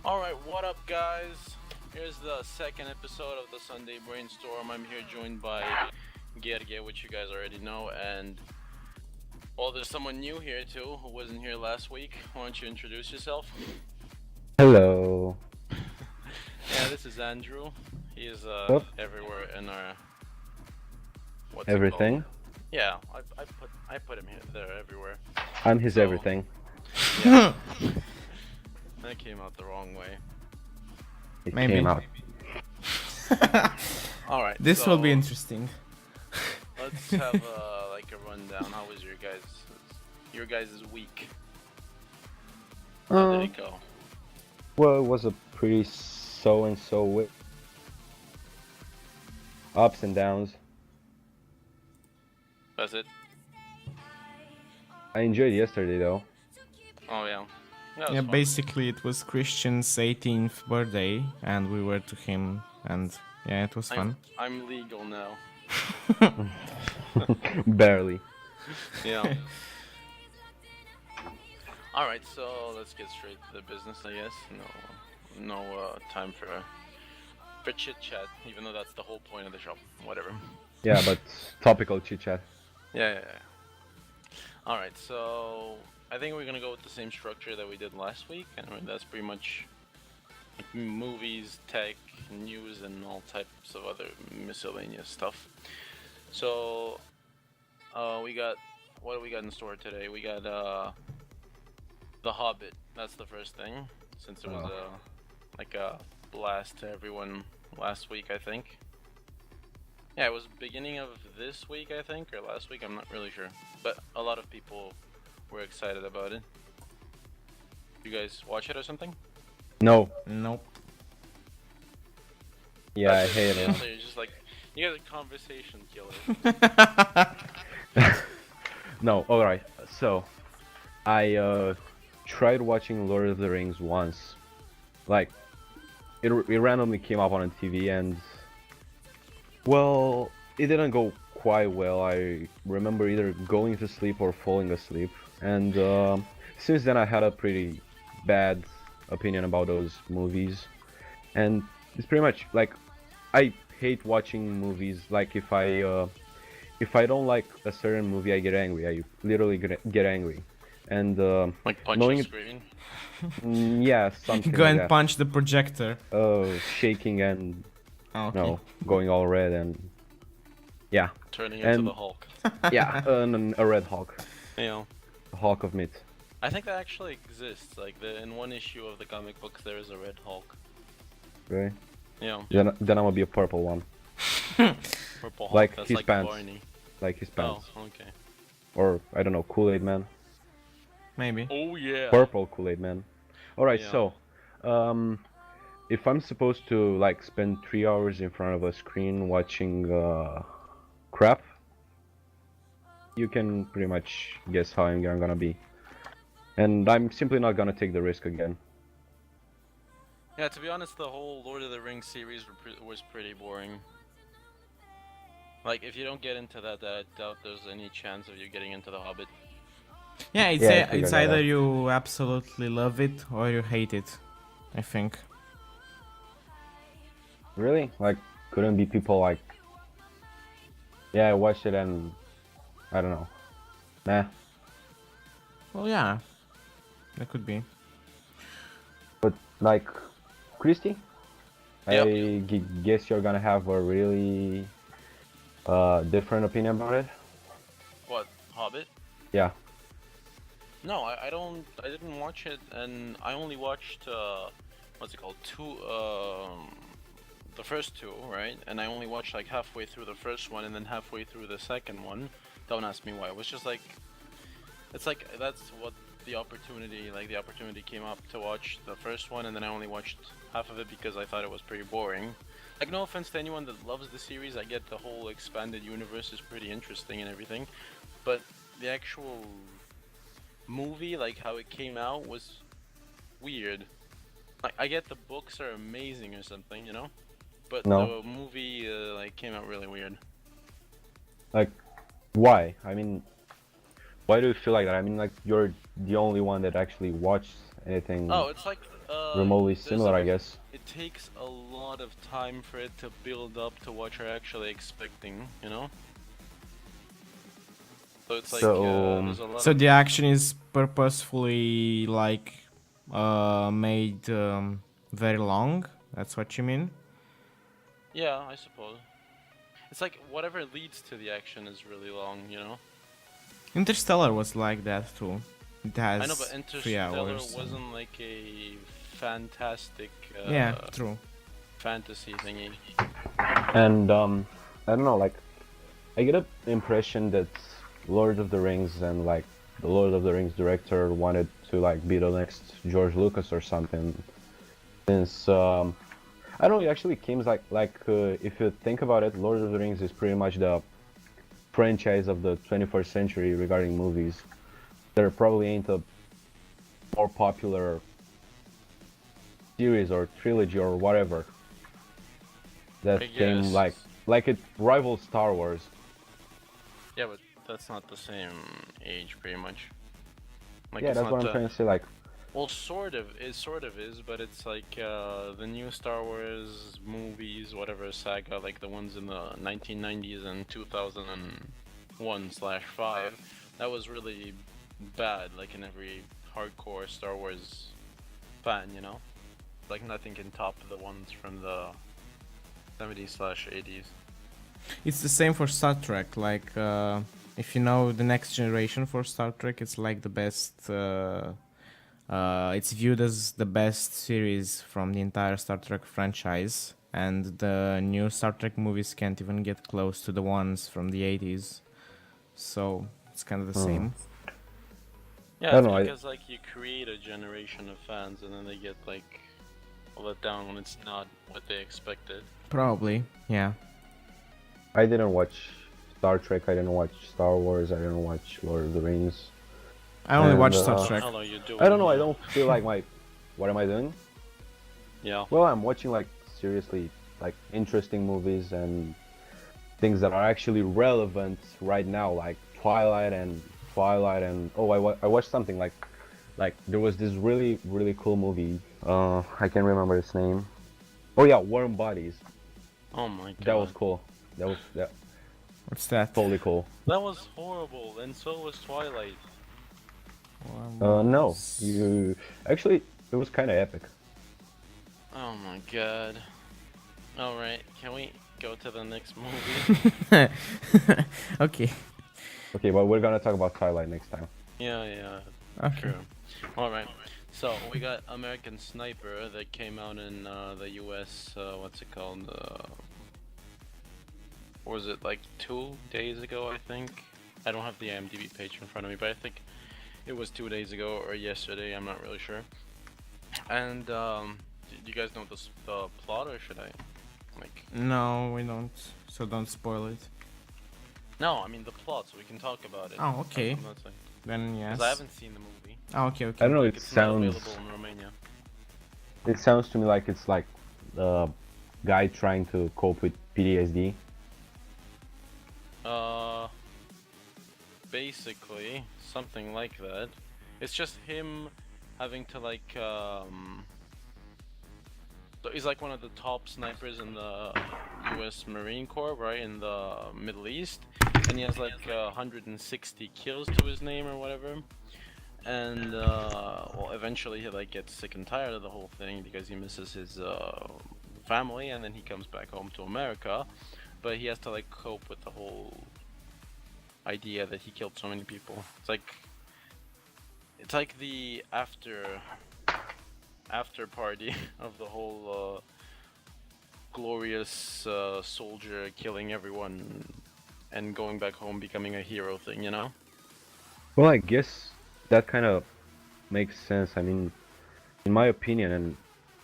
Alright, what up, guys? Here's the second episode of the Sunday Brainstorm. I'm here joined by Gherghe, which you guys already know, and well, there's someone new here too who wasn't here last week. Why don't you introduce yourself? Hello. Yeah, this is Andrew. He is Yep. everywhere in our what's it Everything. called? Yeah, I put him here, there, everywhere. I'm his So- everything. Yeah, that came out the wrong way. It Maybe. came out. All right, This so will be interesting. Let's have like a rundown. How was your guys' week? How did it go? Well, it was a pretty so-and-so week. Ups and downs. That's it. I enjoyed yesterday though. Oh yeah. That was Yeah, fun. basically it was Christian's 18th birthday, and we were to him, and yeah, it was fun. I'm legal now. Barely. Yeah. All right, so let's get straight to the business, I guess. No time for chit chat, even though that's the whole point of the show. Whatever. Yeah, but topical chit-chat. Yeah. All right, so I think we're gonna go with the same structure that we did last week, and that's pretty much like movies, tech, news, and all types of other miscellaneous stuff. So, what do we got in store today? We got The Hobbit. That's the first thing, since it was a blast to everyone last week, I think. Yeah, it was beginning of this week, I think, or last week. I'm not really sure, but a lot of people were excited about it. You guys watch it or something? No. Nope. Yeah, I That's hate it. it. So you're just like, you guys are conversation killers. No, alright. So, I tried watching Lord of the Rings once. Like, it randomly came up on TV and... Well, it didn't go quite well. I remember either going to sleep or falling asleep. And since then I had a pretty bad opinion about those movies. And it's pretty much like, I hate watching movies. Like if I don't like a certain movie, I get angry. I literally get angry. And Like punch knowing and it- screaming. yeah, something Go like and that. punch the projector. Shaking and Oh, okay. no, going all red and yeah, Turning into And- the Hulk. yeah, a red hawk, You know, a hawk of meat. I think that actually exists. Like in one issue of the comic books, there is a Red Hulk. Right? Yeah, Then I'm gonna be a purple one, Purple Hulk. Like That's his like pants. Barney. like his pants, Oh, okay. or I don't know, Kool-Aid Man, Maybe. Oh yeah. purple Kool-Aid Man. All right, Yeah. so if I'm supposed to like spend 3 hours in front of a screen watching crap, you can pretty much guess how I'm gonna be. And I'm simply not gonna take the risk again. Yeah, to be honest, the whole Lord of the Rings series was pretty boring. Like, if you don't get into that, I doubt there's any chance of you getting into The Hobbit. Yeah, it's Yeah, I figured it's that either out. you absolutely love it or you hate it, I think. Really? Like, couldn't be people like, yeah, I watched it and I don't know. Nah. Well, yeah, that could be. But like, Christy, Yep. I guess you're gonna have a really different opinion about it. What, Hobbit? Yeah. No, I don't. I didn't watch it, and I only watched what's it called? The first two, right? And I only watched like halfway through the first one, and then halfway through the second one. Don't ask me why. It was just like, it's like that's what the opportunity came up to watch the first one, and then I only watched half of it because I thought it was pretty boring. Like, no offense to anyone that loves the series, I get the whole expanded universe is pretty interesting and everything, but the actual movie, like how it came out, was weird. Like, I get the books are amazing or something, you know, but No. the movie like came out really weird. Like, why? I mean, why do you feel like that? I mean, like, you're the only one that actually watched anything. Oh, it's like remotely there's similar, I like guess. it takes a lot of time for it to build up to what you're actually expecting, you know? So it's like So, there's a lot So of the action is purposefully like made very long. That's what you mean? yeah, I suppose. It's like whatever leads to the action is really long, you know? Interstellar was like that too. It has I know, but 3 Interstellar hours. and- wasn't like a fantastic Yeah, true. fantasy thingy. and I don't know, like I get an impression that Lord of the Rings and like the Lord of the Rings director wanted to like be the next George Lucas or something. Since I don't know, it actually seems like if you think about it, Lord of the Rings is pretty much the franchise of the 21st century regarding movies. There probably ain't a more popular series or trilogy or whatever that I came guess. like it rivals Star Wars. Yeah, but that's not the same age, pretty much. Like Yeah, it's that's not what I'm the trying to say. Like, well, sort of. It sort of is, but it's like the new Star Wars movies, whatever saga, like the ones in the 1990s and 2001/5. That was really bad, like in every hardcore Star Wars fan, you know. Like nothing can top the ones from the 70s/80s. It's the same for Star Trek. Like, if you know the next generation for Star Trek, it's like the best. It's viewed as the best series from the entire Star Trek franchise, and the new Star Trek movies can't even get close to the ones from the 80s. So it's kind of the same. Yeah, I it's don't know. because like you create a generation of fans and then they get like let down when it's not what they expected. Probably, yeah. I didn't watch Star Trek. I didn't watch Star Wars. I didn't watch Lord of the Rings. I only And, watched Star What the Trek. hell are you doing? I don't know. I here? don't feel like my. What am I doing? Yeah. Well, I'm watching like seriously like interesting movies and things that are actually relevant right now, like Twilight and oh, I watched something like there was this really cool movie. I can't remember its name. Oh yeah, Warm Bodies. Oh my god. That was cool. That was What's that? totally cool. That was horrible, and so was Twilight. No, you actually it was kind of epic. Oh my god. Alright, can we go to the next movie? Okay. Okay, but we're gonna talk about Twilight next time. Yeah, Okay. true. Alright, so we got American Sniper that came out in the US, what's it called? What was it, like 2 days ago, I think? I don't have the IMDb page in front of me, but I think it was 2 days ago or yesterday, I'm not really sure. And, do you guys know the plot, or should I, like... No, we don't. So don't spoil it. No, I mean the plot, so we can talk about it. Oh, okay. I'm not saying... Then yes. Because I haven't seen the movie. Oh, okay, okay. I don't know. Like, It it's not sounds available in Romania. it sounds to me like it's like a guy trying to cope with PTSD. Basically, something like that. It's just him having to like, so he's like one of the top snipers in the US Marine Corps, right, in the Middle East. And he has like 160 kills to his name or whatever. And, well, eventually he like gets sick and tired of the whole thing because he misses his, family, and then he comes back home to America. But he has to like cope with the whole idea that he killed so many people. It's like the after party of the whole glorious soldier killing everyone and going back home becoming a hero thing, you know? Well, I guess that kind of makes sense. I mean, in my opinion, and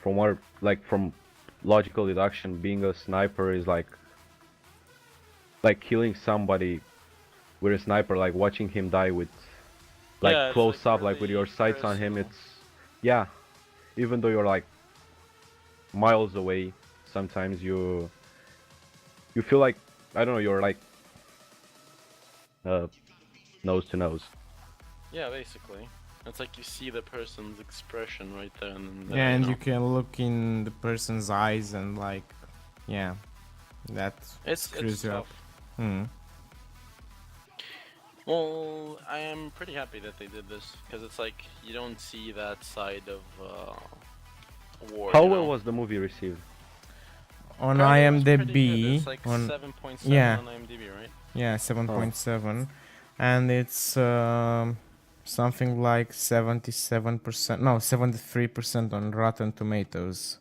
from what from logical deduction, being a sniper is like killing somebody with a sniper, like watching him die with Yeah, it's, close like, up, like with your really sights on him. personal. It's yeah, even though you're like miles away, sometimes you feel like I don't know, you're like nose to nose. Yeah, basically. It's like you see the person's expression right there, and then Yeah, and know. you can look in the person's eyes and like, yeah, that It's screws you up. tough. Hmm. Well, I am pretty happy that they did this because it's like you don't see that side of war. How you well know? was the movie received? On Apparently it was pretty good. IMDb, It's like on 7.7 yeah. on IMDb, right? yeah, 7.7, and it's something like 77%, no, 73% on Rotten Tomatoes.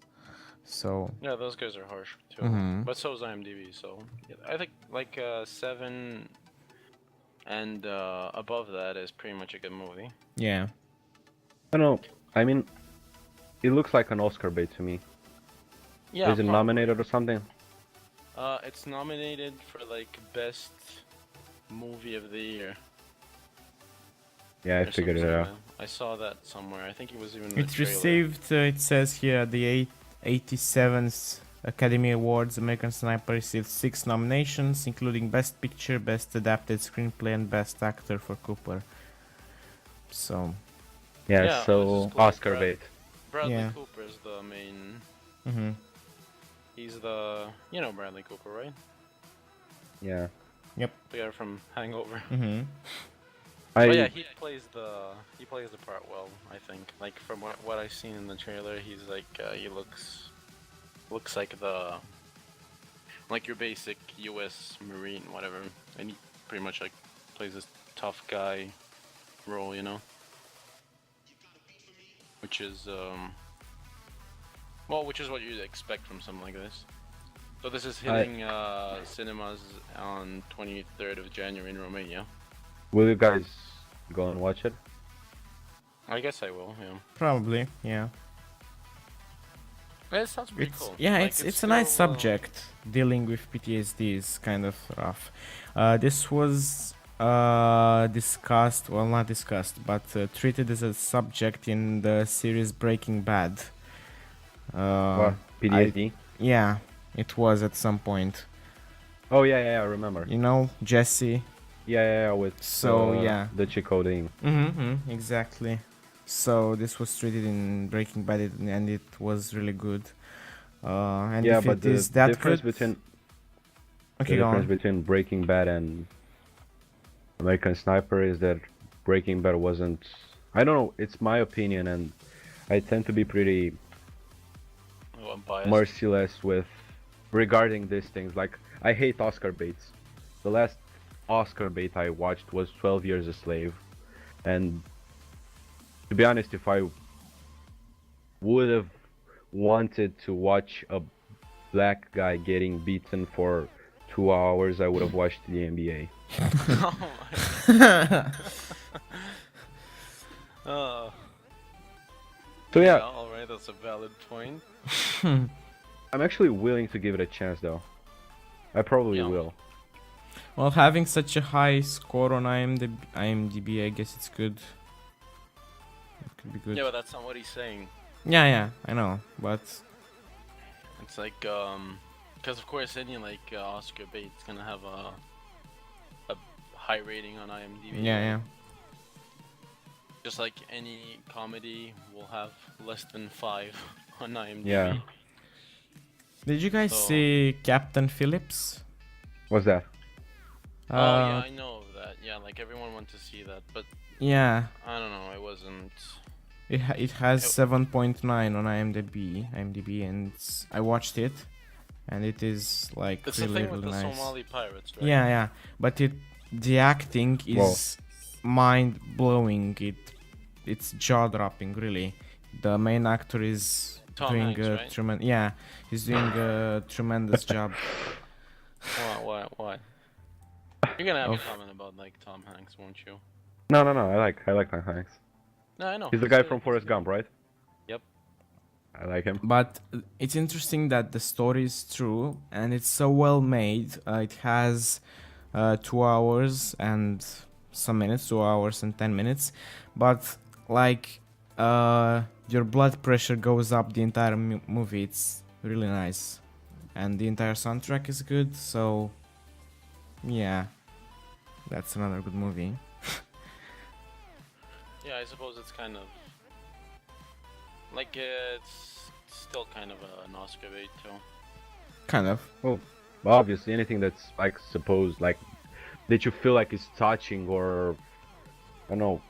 So Yeah, those guys are harsh too. Mhm. But so is IMDb. So yeah, I think like 7 and above that is pretty much a good movie. yeah, I don't know. I mean, it looks like an Oscar bait to me. Yeah, Is it probably. nominated or something? It's nominated for like best movie of the year. Yeah, I or figured it something out. like that. I saw that somewhere. I think it was even in the it trailer. received. It says here the 87th Academy Awards. American Sniper received 6 nominations, including Best Picture, Best Adapted Screenplay, and Best Actor for Cooper. So, Yeah, Yeah, this so is cool. Oscar bait. Bradley Yeah. Cooper is the main. hmm He's you know Bradley Cooper, right? Yeah. The guy from Hangover. hmm But yeah, he plays the part well. I think. Like from what I've seen in the trailer, he's like he looks like your basic U.S. Marine, whatever, and he pretty much like plays this tough guy role, you know. Which is which is what you'd expect from something like this. So this is hitting cinemas on 23rd of January in Romania. Will you guys go and watch it? I guess I will. Yeah. probably, yeah. It sounds pretty It's cool. yeah, Like, it's a nice still, subject. Dealing with PTSD is kind of rough. This was discussed, well, not discussed, but treated as a subject in the series Breaking Bad. What? PTSD? Yeah, it was at some point. Oh yeah, I remember. You know, Jesse. Yeah, with yeah. the Chicoding. Exactly. So this was treated in Breaking Bad, and it was really good. And Yeah, if but it the is that difference good, between okay, the go difference on. between Breaking Bad and American Sniper is that Breaking Bad wasn't. I don't know. It's my opinion, and I tend to be pretty I'm biased. merciless with regarding these things. Like I hate Oscar baits. The last Oscar bait I watched was 12 Years a Slave, and to be honest, if I would have wanted to watch a black guy getting beaten for 2 hours, I would have watched the NBA. Oh my. Oh. So yeah, All right, that's a valid point. I'm actually willing to give it a chance though. I probably Yeah. will. Well, having such a high score on IMDb, I guess it's good. It could be good. Yeah, but that's not what he's saying. Yeah, I know, but It's like because of course any like Oscar bait's gonna have a high rating on IMDb. yeah. Just like any comedy will have less than 5 on IMDb. Yeah. Did you guys So- see Captain Phillips? What's that? Oh yeah, I know of that. Yeah, like everyone went to see that, but Yeah, I don't know. It wasn't. it has 7.9 on IMDb, and I watched it, and it is like It's really the thing with really the nice. Somali pirates, right? Yeah, but the acting is mind blowing. It's jaw dropping, really. The main actor is Tom doing Hanks, a right? tremendous. Yeah, he's doing a tremendous job. What? You're gonna have a Of- comment about like Tom Hanks, won't you? No. I like Tom Hanks. No, I know. He's the guy good, from he's Forrest good. Gump, right? Yep. I like him. But it's interesting that the story is true and it's so well made. It has 2 hours and some minutes, 2 hours and 10 minutes. But like your blood pressure goes up the entire movie. It's really nice. And the entire soundtrack is good. So yeah, that's another good movie. Yeah, I suppose it's kind of like it's still kind of an Oscar bait too. Kind of. Well, obviously anything that's like supposed like that you feel like is touching or I don't know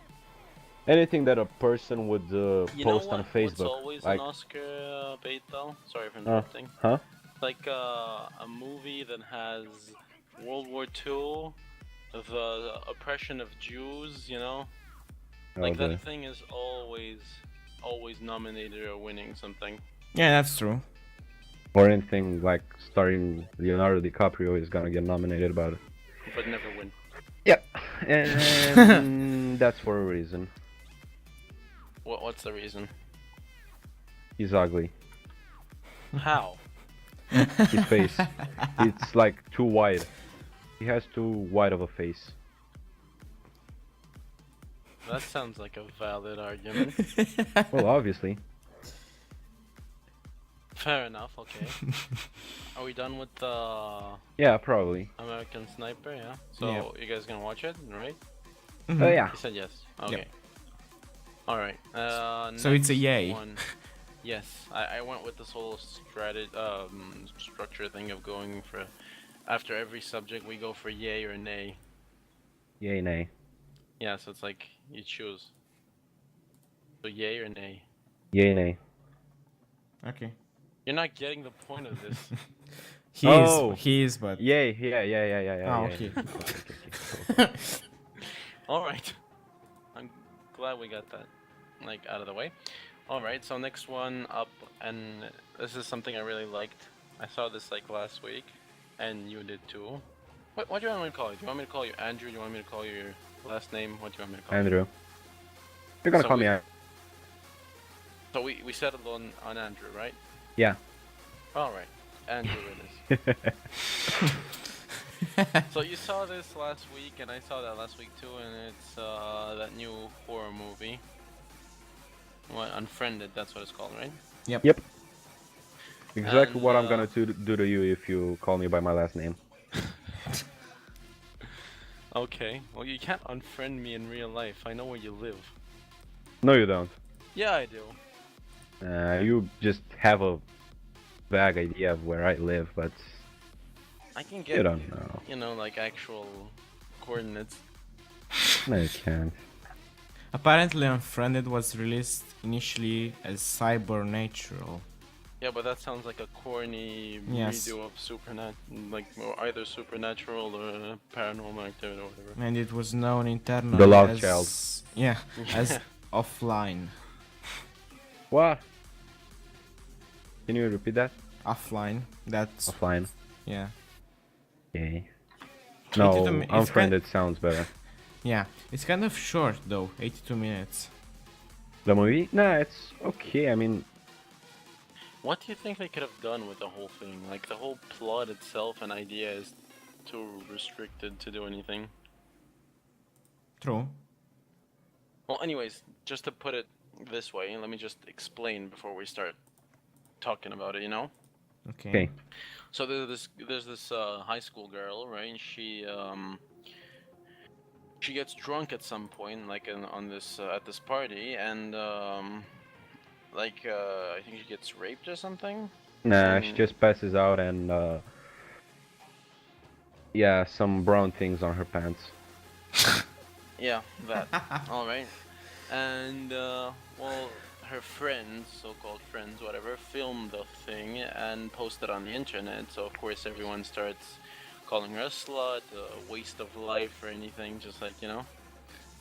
anything that a person would You know post on what? What's Facebook. always Like, an Oscar bait though? Sorry for uh, interrupting. huh? Like a movie that has World War II, the oppression of Jews. You know, Oh, like the that thing is always nominated or winning something. Yeah, that's true. or anything like starring Leonardo DiCaprio is gonna get nominated about it. But never win. Yep, and that's for a reason. What's the reason? He's ugly. How? His face, it's like too wide. He has too wide of a face. That sounds like a valid argument. Well, obviously. Fair enough. Okay. Are we done with the Yeah, probably. American Sniper? Yeah. So Yeah. you guys gonna watch it, right? Mhm. Yeah. You said yes. Okay. All right. So it's a next yay. One. Yes, I went with this whole structure thing of going for after every subject we go for yay or nay. Yay, nay. Yeah, so it's like you choose. So yay or nay. Yay, nay. Okay. You're not getting the point of this. He is, but Yay, yeah. Ah, yeah. okay. Okay. All right. I'm glad we got that like out of the way. All right, so next one up, and this is something I really liked. I saw this like last week, and you did too. What do you want me to call you? Do you want me to call you Andrew? Do you want me to call you your last name? What do you want me to call you? Andrew. You're gonna So call we- me Andrew. So we settled on Andrew, right? Yeah. All right, Andrew it is. So you saw this last week, and I saw that last week too, and it's that new horror movie. What, Unfriended? That's what it's called, right? Yep. Yep. Exactly And, what I'm gonna do to you if you call me by my last name. Okay. Well, you can't unfriend me in real life. I know where you live. No, you don't. Yeah, I do. You just have a vague idea of where I live, but I can get you don't know. you know, like actual coordinates. No, you can't. Apparently, Unfriended was released initially as Cybernatural. Yeah, but that sounds like a corny Yes. redo of like or either supernatural or paranormal activity or whatever. And it was known internally The Lost as Child. Yeah, as Offline. What? Can you repeat that? Offline. That's Offline. yeah. Okay. It's No, kind- Unfriended sounds better. Yeah, it's kind of short though, 82 minutes. The movie? Nah, it's okay. I mean, What do you think they could have done with the whole thing? Like the whole plot itself and idea is too restricted to do anything. True. Well, anyways, just to put it this way, let me just explain before we start talking about it, you know? Okay. okay. So there's this high school girl, right? And she gets drunk at some point, like on this at this party, and I think she gets raped or something. Nah, she Some- just passes out and yeah, some brown things on her pants. Yeah, that. All right. And well, her friends, so-called friends, whatever, filmed the thing and posted on the internet. So of course everyone starts calling her a slut, a waste of life, or anything, just like you know.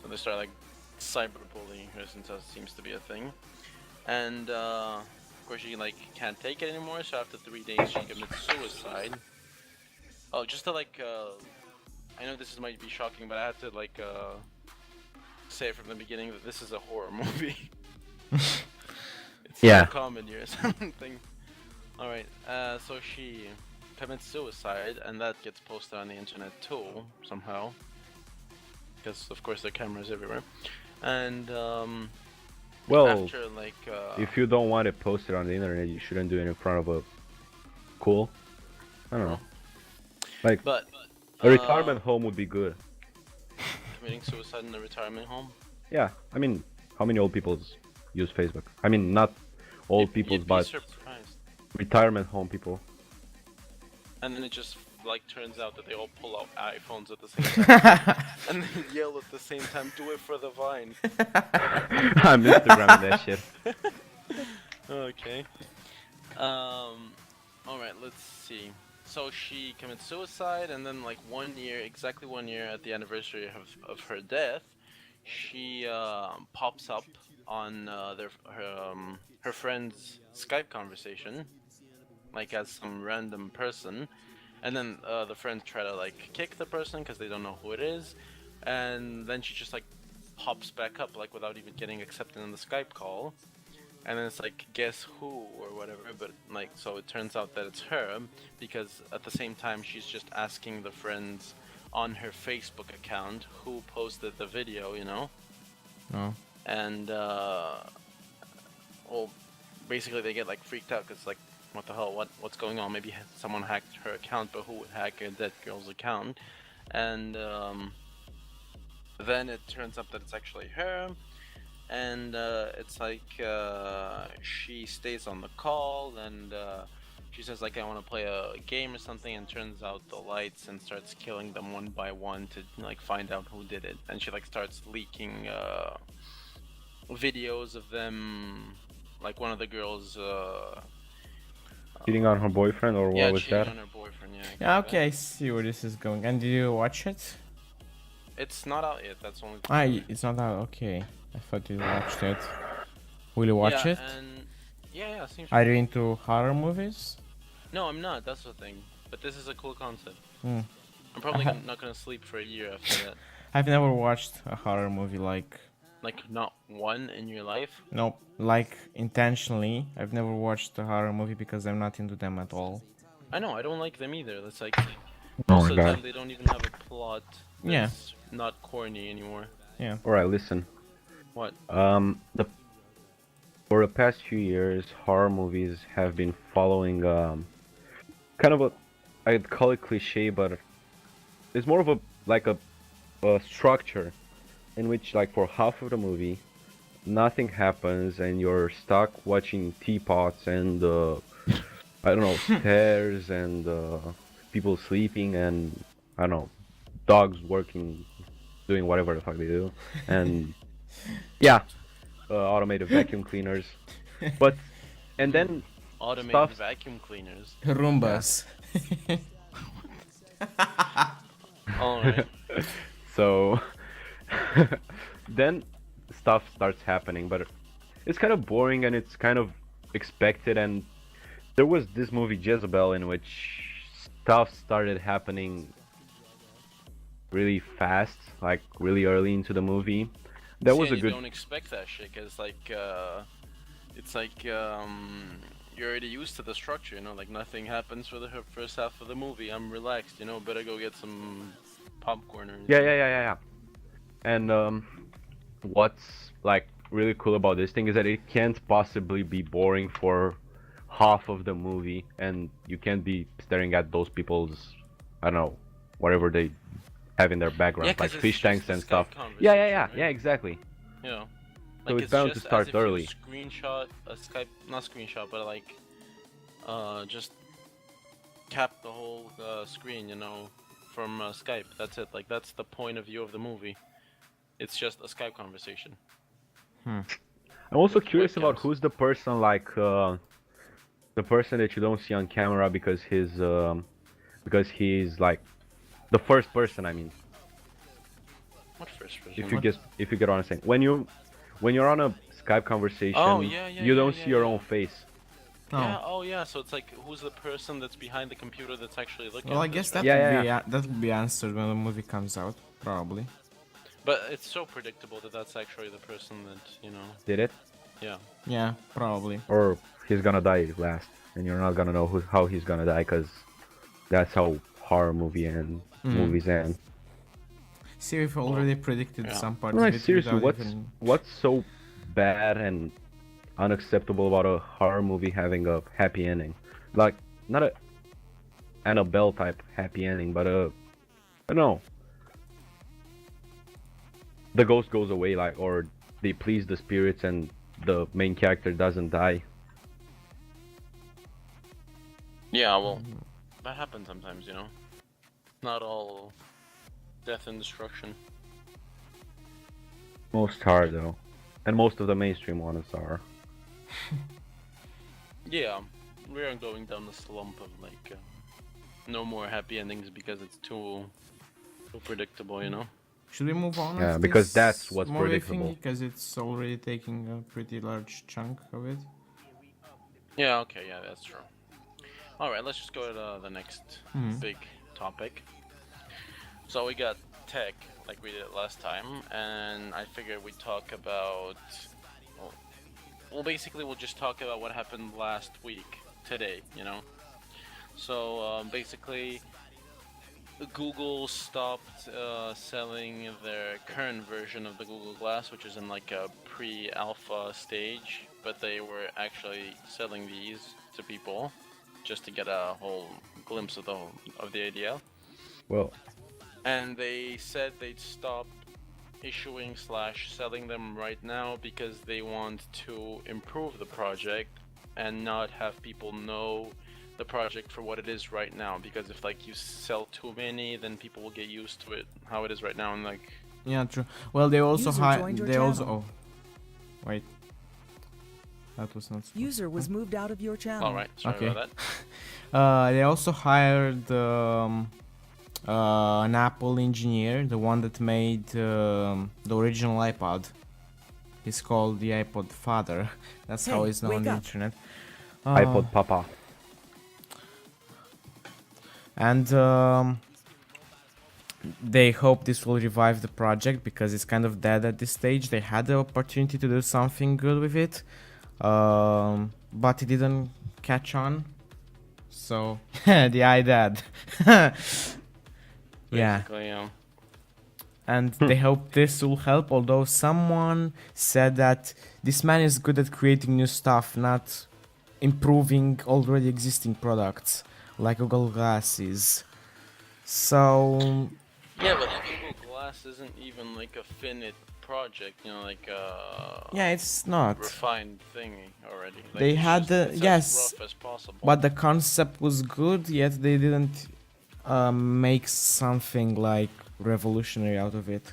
So they start like cyberbullying her since that seems to be a thing. And of course she like can't take it anymore. So after 3 days she commits suicide. Oh, just to like, I know this might be shocking, but I had to like say from the beginning that this is a horror movie. It's Yeah. not a comedy or something. Alright, so she commits suicide, and that gets posted on the internet too, somehow. Because, of course, there are cameras everywhere. And, Well, after, like, if you don't want it posted on the internet, you shouldn't do it in front of a cool. I don't know. Like, But, a retirement home would be good. committing suicide in a retirement home? Yeah, I mean, how many old people use Facebook? I mean, not old people, You'd be but surprised. retirement home people. And then it just like turns out that they all pull out iPhones at the same time and then yell at the same time, "Do it for the Vine." I'm Instagramming that shit. Okay. All right. Let's see. So she commits suicide, and then like 1 year, exactly 1 year at the anniversary of her death, she pops up on her friend's Skype conversation, like as some random person, and then the friends try to like kick the person because they don't know who it is, and then she just like pops back up like without even getting accepted in the Skype call, and then it's like guess who or whatever, but like so it turns out that it's her because at the same time she's just asking the friends on her Facebook account who posted the video, you know, Oh. and well, basically they get like freaked out because like what the hell, what's going on? Maybe someone hacked her account, but who would hack a dead girl's account? And then it turns up that it's actually her, and it's like she stays on the call, and she says like I want to play a game or something, and turns out the lights and starts killing them one by one to like find out who did it, and she like starts leaking videos of them, like one of the girls Cheating on her boyfriend, or yeah, what was cheating that? on her boyfriend. Yeah. Yeah, exactly. okay, I see where this is going. And did you watch it? It's not out yet. That's only. It's not out. Okay, I thought you watched it. Will you watch yeah, it? And yeah, seems. Are you into horror movies? No, I'm not. That's the thing. But this is a cool concept. Hmm. I'm probably Uh-huh. not gonna sleep for a year after that. I've never watched a horror movie like. Like not one in your life. Nope, like intentionally. I've never watched a horror movie because I'm not into them at all. I know. I don't like them either. It's like Oh most my of the God. time they don't even have a plot. Yeah. That's not corny anymore. Yeah. Alright, listen. What? For the past few years, horror movies have been following kind of a, I'd call it cliche, but it's more of a like a structure in which like for half of the movie nothing happens and you're stuck watching teapots and I don't know, stairs and people sleeping and I don't know, dogs working, doing whatever the fuck they do, and yeah, automated vacuum cleaners, but and then Automated stuff. vacuum cleaners. Roombas. Alright. So then stuff starts happening, but it's kind of boring and it's kind of expected. And there was this movie Jezebel in which stuff started happening really fast, like really early into the movie. That was a You good. don't expect that shit, cause like it's like you're already used to the structure, you know. Like nothing happens for the first half of the movie. I'm relaxed, you know. Better go get some popcorn or. Yeah. And what's like really cool about this thing is that it can't possibly be boring for half of the movie, and you can't be staring at those people's, I don't know, whatever they have in their background, Yeah, 'cause like it's fish just tanks a and Skype stuff. conversation, Yeah, right? exactly. Yeah. So Like it's bound to just start as if you early. screenshot a Skype, not screenshot, but like just cap the whole screen, you know, from Skype. That's it. Like that's the point of view of the movie. It's just a Skype conversation. I'm also With curious about webcams. who's the person, like the person that you don't see on camera because he's like the first person. I mean, What first person? if you get what I'm saying, when you're on a Skype conversation, Oh, yeah, you don't see your own face. Yeah. Oh yeah. So it's like who's the person that's behind the computer that's actually looking. Well, I at guess this, that right? Yeah, will be that will be answered when the movie comes out, probably. But it's so predictable that that's actually the person that you know. Did it? Yeah. Yeah, probably. Or he's gonna die last, and you're not gonna know how he's gonna die, because that's how horror movies end. See, we've already predicted yeah. some parts No, of it seriously, without what's even... what's so bad and unacceptable about a horror movie having a happy ending? Like, not a Annabelle type happy ending, but I don't know. the ghost goes away, like, or they please the spirits and the main character doesn't die. Yeah, well, that happens sometimes, you know. Not all death and destruction. Most are though, and most of the mainstream ones are. Yeah, we are going down the slump of like no more happy endings because it's too predictable, you know. Should we move on? Yeah, with because this that's what's movie predictable. thingy? Because it's already taking a pretty large chunk of it. Yeah, okay, yeah, that's true. Alright, let's just go to the next big topic. So we got tech, like we did last time, and I figured we'd talk about... Well, basically we'll just talk about what happened last week, today, you know? So, basically, Google stopped selling their current version of the Google Glass, which is in like a pre-alpha stage, but they were actually selling these to people just to get a whole glimpse of the idea. Well, And they said they'd stop issuing / selling them right now because they want to improve the project and not have people know the project for what it is right now, because if like you sell too many, then people will get used to it how it is right now, and like Yeah, true. Well, they also joined your they also channel. wait. That was not. User was moved out of your channel. all right, sorry Okay. about that. They also hired an Apple engineer, the one that made the original iPod. He's called the iPod Father. That's how Hey, he's known on wake the up. internet. iPod Papa. And they hope this will revive the project because it's kind of dead at this stage. They had the opportunity to do something good with it, but it didn't catch on. So the iDad. Yeah. Basically, And they hope this will help, although someone said that this man is good at creating new stuff, not improving already existing products like Google Glass is. So yeah, but Google Glass isn't even like a finished project, you know, like yeah, it's not. refined thingy already. Like, They it's had just- the it's yes, as rough as possible. but the concept was good, yet they didn't make something like revolutionary out of it.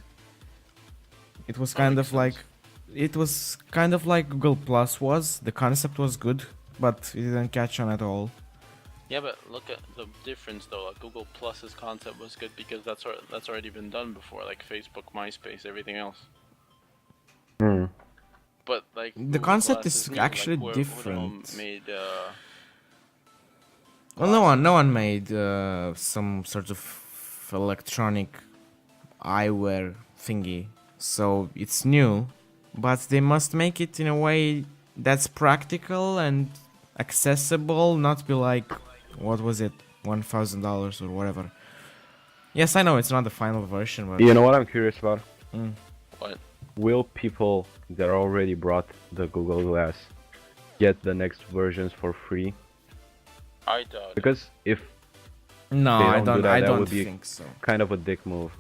It was kind makes of like, sense. it was kind of like Google Plus was. The concept was good, but it didn't catch on at all. Yeah, but look at the difference though. Like Google Plus's concept was good because that's already been done before, like Facebook, MySpace, everything else. Hmm. But like The Google concept Glass is new, actually like, who the hell different. made Well, no one made some sort of electronic eyewear thingy, so it's new, but they must make it in a way that's practical and accessible, not be like, what was it, $1,000 or whatever. Yes, I know it's not the final version, but You know what I'm curious about? what? Will people that already brought the Google Glass get the next versions for free? I doubt it. Because if no, they I don't do don't. that, I that don't would be think so. kind of a dick move.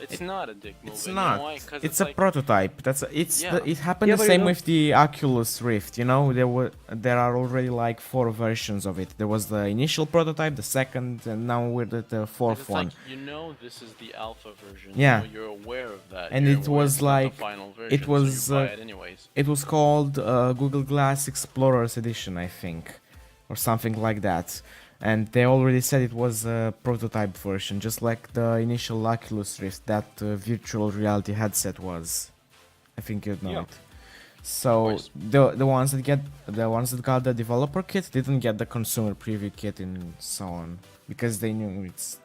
It's not a dick move. It's and not. You know why? 'Cause It's a like, prototype. Yeah. It happened Yeah, the but you same know- with the Oculus Rift. You know, there are already like 4 versions of it. There was the initial prototype, the second, and now we're at the Because fourth it's one. like, you know, this is the alpha version. Yeah. So you're aware of that. And you're it aware was it's not like- the final version, it was, so you buy it anyways. It was called Google Glass Explorers Edition, I think, or something like that. And they already said it was a prototype version, just like the initial Oculus Rift, that virtual reality headset was. I think you know Yeah. it. So course. the ones that got the developer kit didn't get the consumer preview kit and so on because they knew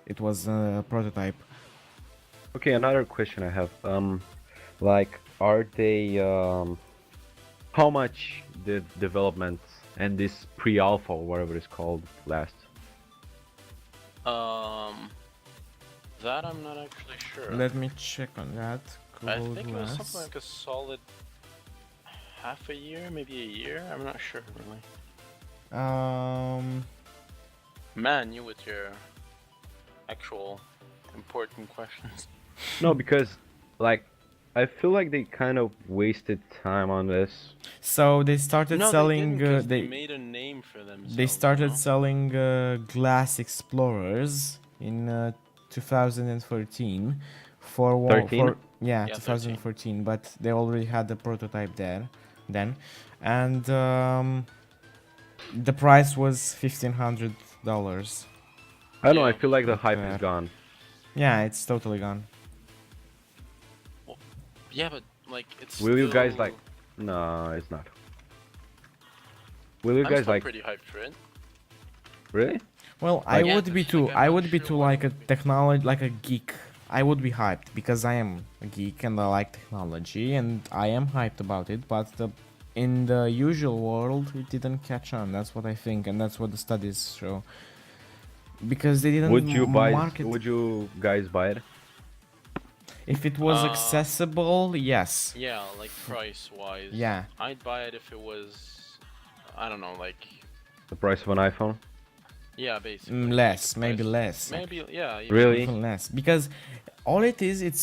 it was a prototype. Okay, another question I have. Like, are they how much did development and this pre-alpha or whatever it's called last? That I'm not actually sure. Let me check on that. I Google think it was Glass. something like a solid half a year, maybe a year. I'm not sure really. Man, you with your actual important questions. No, because like I feel like they kind of wasted time on this. So they started No, selling. they didn't, 'cause they made a name for themselves. They started you know? selling glass explorers in 2014 for 13? yeah, Yeah, 2014, but they already had the prototype there then, and the price was $1,500. I don't know, I Yeah. feel like the Not hype is bad. gone. Yeah, it's totally gone. Yeah, but like it's. Will you guys still- like... No, it's not. Will you I'm guys still like... pretty hyped for it. Really? Well, I Yeah, would be it's too. like, I'm I not would be sure too why like a would be. technology, like a geek. I would be hyped because I am a geek and I like technology and I am hyped about it. But in the usual world, it didn't catch on. That's what I think, and that's what the studies show. Because they didn't Would you market. Would you guys buy it? If it was accessible, yes. Yeah, like price wise. Yeah. I'd buy it if it was. I don't know, like. The price of an iPhone? Yeah, basically. Less, like maybe price. less. Maybe, yeah. Even Really? Even less, because all it is, it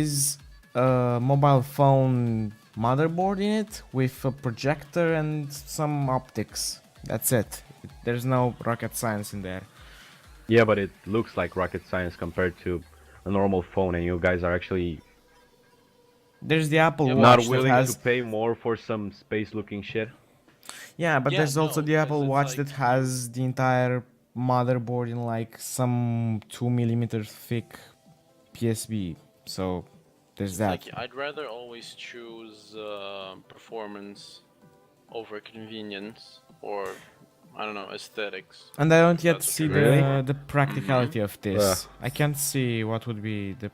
is a mobile phone motherboard in it with a projector and some optics. That's it. There's no rocket science in there. Yeah, but it looks like rocket science compared to a normal phone, and you guys are actually There's the Apple Yeah, Watch not that willing has. to pay more for some space-looking shit. Yeah, but Yeah, there's also no, the 'cause Apple it's Watch like that has the entire motherboard in like some 2 millimeter thick PSB. So there's It's that. like I'd rather always choose performance over convenience or I don't know aesthetics. And I don't if yet that's what see you're Really? looking the practicality of this. Ugh. I can't see what would be the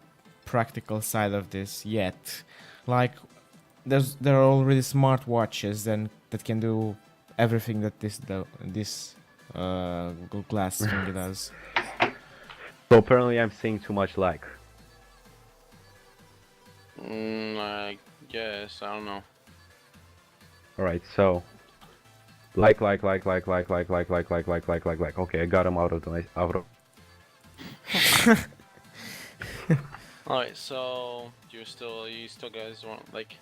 practical side of this yet. Like, there are already smart watches that can do everything that this Google Glass thing does. So apparently I'm seeing too much lag. I guess I don't know. Alright, so... Like. Okay, I got him out of the... Alright, so you still guys want like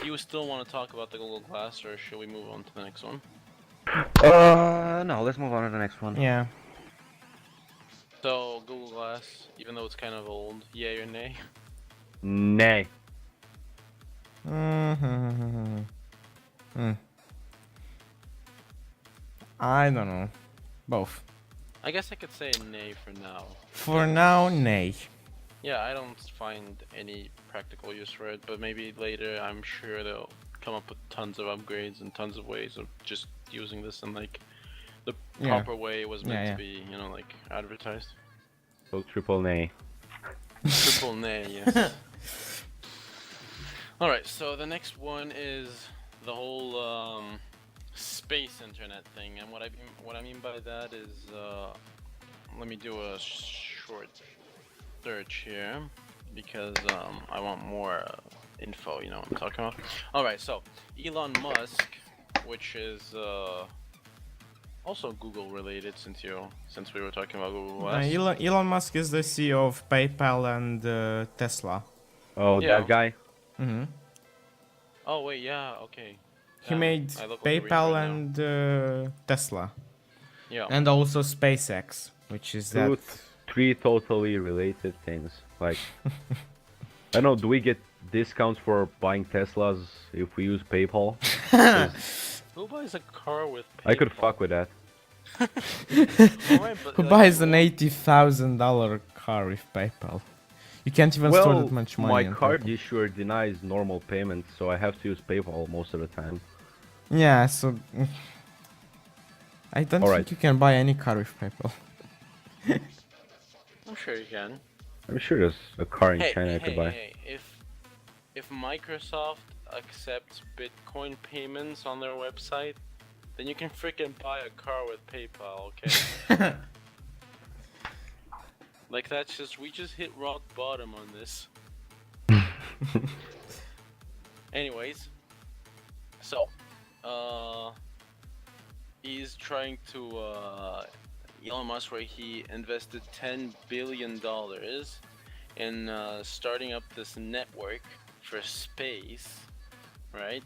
do you still want to talk about the Google Glass or should we move on to the next one? No, let's move on to the next one. Yeah. So Google Glass, even though it's kind of old, yay or nay? Nay. I don't know. Both. I guess I could say nay for now. For now, nay. Yeah, I don't find any practical use for it, but maybe later I'm sure they'll come up with tons of upgrades and tons of ways of just using this in like the Yeah. proper way it was meant Yeah, to be, you know, like advertised. So triple nay. Triple nay, yes. Alright, so the next one is the whole space internet thing, and what I mean by that is let me do a short search here because I want more info, you know what I'm talking about. Alright, so Elon Musk, which is also Google related since we were talking about Google Glass. Elon Musk is the CEO of PayPal and Tesla. Oh, Yeah. that guy? Mm-hmm. Oh wait, yeah, okay. He Yeah, made I look like a PayPal retard now. and Tesla, Yeah. and also SpaceX, which is that. Three totally related things. Like, I don't know, do we get discounts for buying Teslas if we use PayPal? 'Cause Who buys a car with PayPal? I could fuck with that. Alright, but, Who like, buys an $80,000 car with PayPal? You can't even store that much money. my on card PayPal. issuer denies normal payments, so I have to use PayPal most of the time. Yeah, so I don't Alright. think you can buy any car with PayPal. I'm sure you can. I'm sure there's a car in China I could buy. Hey, if Microsoft accepts Bitcoin payments on their website, then you can freaking buy a car with PayPal, okay? Like that's we just hit rock bottom on this. Anyways, so he's trying to Elon Musk, where he invested $10 billion in starting up this network for space, right?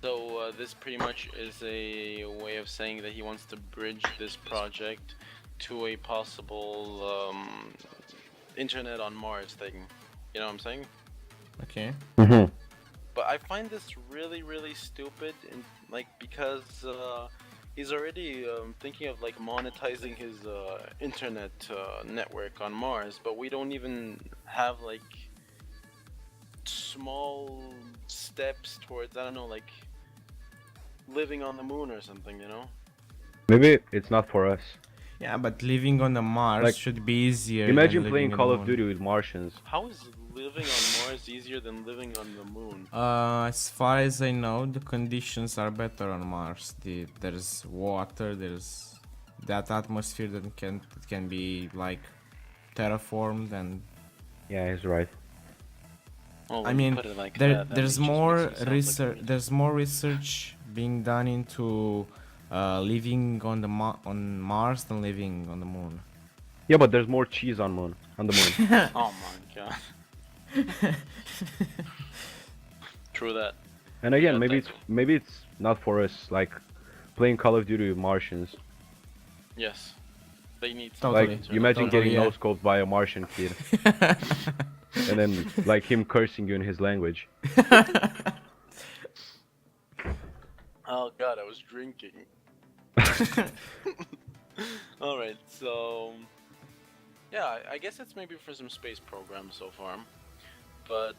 So this pretty much is a way of saying that he wants to bridge this project to a possible internet on Mars thing. You know what I'm saying? Okay. Mm-hmm. But I find this really, really stupid, and like because he's already thinking of like monetizing his internet network on Mars, but we don't even have like small steps towards, I don't know, like living on the moon or something, you know? Maybe it's not for us. Yeah, but living on the Mars Like, should be easier. Imagine than playing living on Call the of moon. Duty with Martians. How is living on Mars easier than living on the moon? As far as I know, the conditions are better on Mars. There's water, there's that atmosphere that can be like terraformed, and Yeah, he's right. Oh, I when you mean, put it like there that, there's it just more makes it sound like research. a- There's more research being done into living on on Mars than living on the moon. Yeah, but there's more cheese on the moon. Oh my god. True that. And again, Yeah, maybe thanks. it's not for us. Like playing Call of Duty with Martians. Yes. They need Totally. Like internet. you imagine Totally, getting yeah. no scoped by a Martian kid, and then like him cursing you in his language. Oh god, I was drinking. Alright, so yeah, I guess it's maybe for some space programs so far. But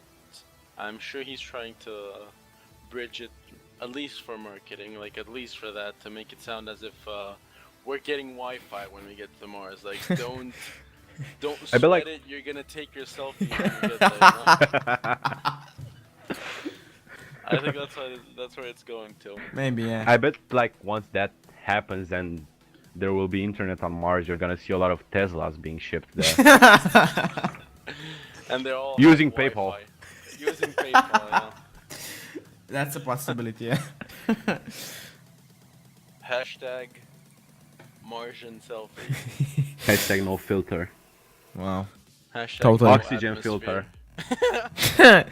I'm sure he's trying to bridge it at least for marketing, like at least for that, to make it sound as if we're getting Wi-Fi when we get to Mars. Like don't I bet, like- sweat it, you're gonna take your selfie when you get there, you know? I think that's where it's going to. Maybe, yeah. I bet like once that happens and there will be internet on Mars, you're gonna see a lot of Teslas being shipped there. And they're all Using have PayPal. Wi-Fi. Using PayPal, yeah. That's a possibility, yeah. Hashtag Martian selfie. Hashtag no filter. Wow. Hashtag Totally. no Oxygen atmosphere. filter.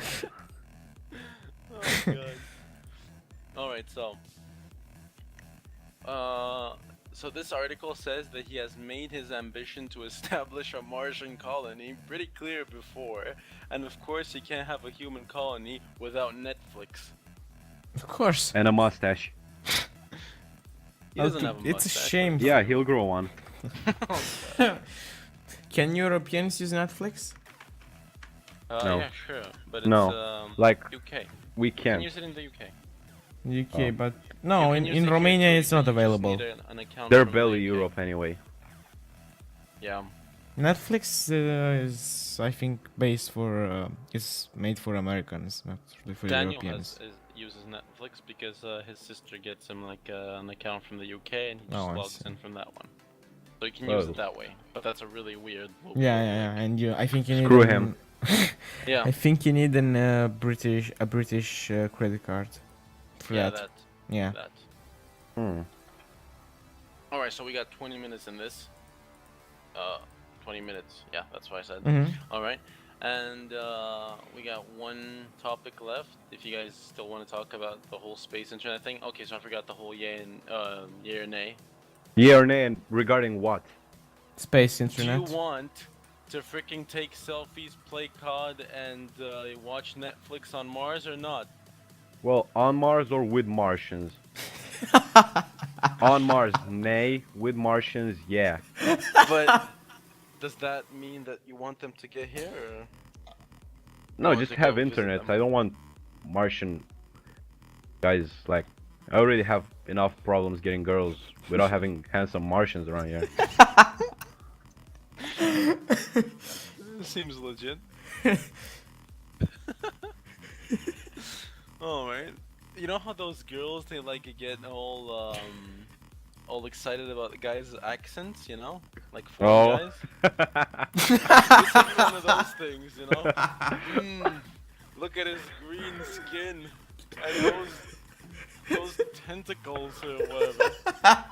Oh god. Alright, so this article says that he has made his ambition to establish a Martian colony pretty clear before, and of course he can't have a human colony without Netflix. Of course. And a mustache. He doesn't have a It's a mustache. shame. Yeah, he'll grow one. Can Europeans use Netflix? No. Yeah, sure, but it's No. Like UK. we You can can't. use it in the UK. UK, Oh. but You no, can in, use in it here Romania too, it's not you just available. need an account They're from the barely UK. Europe anyway. Yeah. Netflix is, I think, based for is made for Americans, not really for Daniel Europeans. uses Netflix because his sister gets him like an account from the UK and he just Oh, I logs see. in from that one. So you can use Oh. it that way. But that's a really weird. Yeah, yeah, yeah, and I think you need Screw him. Yeah. I think you need an British credit card for Yeah, that. that. Yeah. That. Hmm. All right, so we got 20 minutes in this. 20 minutes. Yeah, that's what I said. Mhm. All right. And we got one topic left. If you guys still want to talk about the whole space internet thing. Okay, so I forgot the whole yay or nay. Yeah or nay, and regarding what? Space Do internet. you want to freaking take selfies, play COD, and watch Netflix on Mars or not? Well, on Mars or with Martians? On Mars, nay. With Martians, yeah. But does that mean that you want them to get here? Or? No, Or just to have go visit internet. them? I don't want Martian guys. Like, I already have enough problems getting girls without having handsome Martians around here. Seems legit. Alright. You know how those girls, they like get all excited about the guys' accents, you know? Like foreign Oh. guys? It's like one of those things, you know? Look at his green skin and those tentacles or whatever.